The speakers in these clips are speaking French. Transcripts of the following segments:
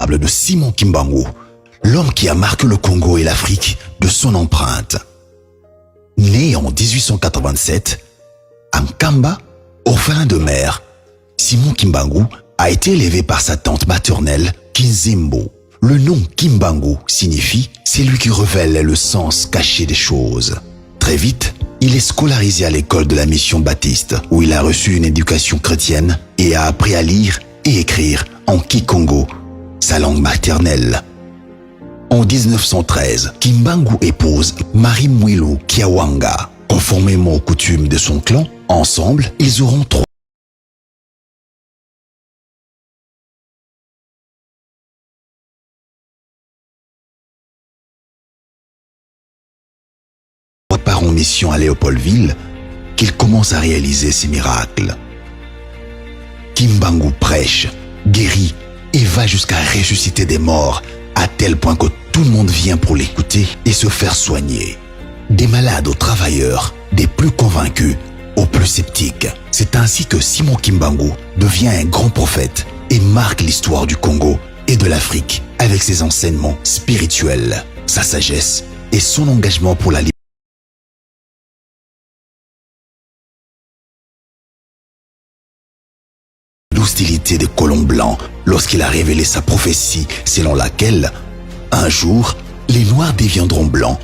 de Simon Kimbangu, l'homme qui a marqué le Congo et l'Afrique de son empreinte. Né en 1887, à Nkamba, orphelin de mère, Simon Kimbangu a été élevé par sa tante maternelle, Kinzimbo. Le nom Kimbangu signifie « celui qui révèle le sens caché des choses ». Très vite, il est scolarisé à l'école de la mission baptiste, où il a reçu une éducation chrétienne et a appris à lire et écrire en Kikongo, sa langue maternelle. En 1913, Kimbangu épouse Marie Mwilu Kiawanga. Conformément aux coutumes de son clan, ensemble, ils auront 3 part en mission à Léopoldville qu'il commence à réaliser ses miracles. Kimbangu prêche, guérit et va jusqu'à ressusciter des morts, à tel point que tout le monde vient pour l'écouter et se faire soigner. Des malades aux travailleurs, des plus convaincus aux plus sceptiques. C'est ainsi que Simon Kimbangu devient un grand prophète et marque l'histoire du Congo et de l'Afrique avec ses enseignements spirituels, sa sagesse et son engagement pour la liberté. L'hostilité des colons blancs lorsqu'il a révélé sa prophétie selon laquelle, un jour, les Noirs deviendront blancs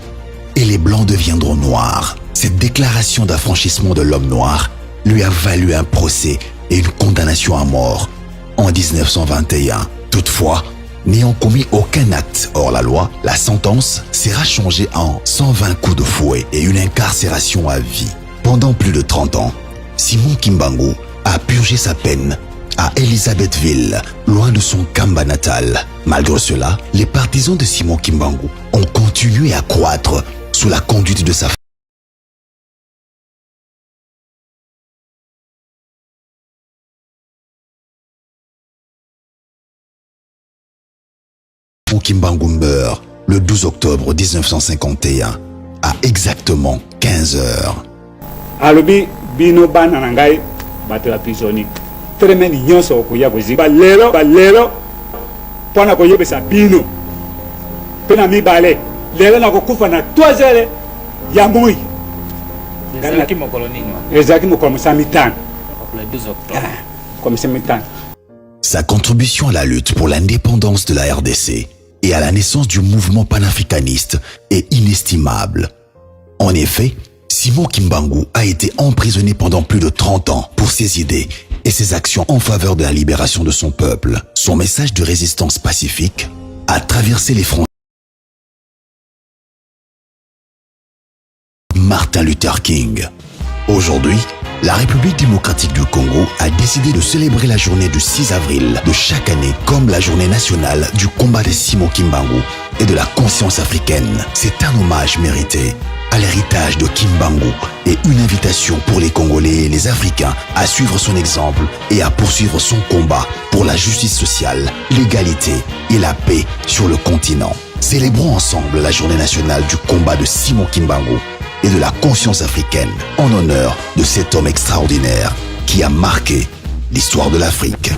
et les Blancs deviendront noirs. Cette déclaration d'affranchissement de l'homme noir lui a valu un procès et une condamnation à mort en 1921. Toutefois, n'ayant commis aucun acte hors la loi, la sentence sera changée en 120 coups de fouet et une incarcération à vie. Pendant plus de 30 ans, Simon Kimbangu a purgé sa peine à Elisabethville, loin de son Kamba natal. Malgré cela, les partisans de Simon Kimbangu ont continué à croître sous la conduite de sa femme. Kimbangu meurt le 12 octobre 1951 à exactement 15 heures. Alobi bino bana nangai batela prisonnier. Tremeni nyonso okuya kuziba lelo pona koyebesa bino. Pena mi bale lelo na kokufa na 3 heures ya mui. Ezaki mokolo nini? Ezaki mokolo samitana. Le 12 octobre. Comme samitana. Sa contribution à la lutte pour l'indépendance de la RDC et à la naissance du mouvement panafricaniste est inestimable. En effet, Simon Kimbangu a été emprisonné pendant plus de 30 ans pour ses idées et ses actions en faveur de la libération de son peuple. Son message de résistance pacifique a traversé les frontières. Martin Luther King. Aujourd'hui, la République démocratique du Congo a décidé de célébrer la journée du 6 avril de chaque année comme la journée nationale du combat de Simon Kimbangu et de la conscience africaine. C'est un hommage mérité à l'héritage de Kimbangu et une invitation pour les Congolais et les Africains à suivre son exemple et à poursuivre son combat pour la justice sociale, l'égalité et la paix sur le continent. Célébrons ensemble la journée nationale du combat de Simon Kimbangu et de la conscience africaine en honneur de cet homme extraordinaire qui a marqué l'histoire de l'Afrique.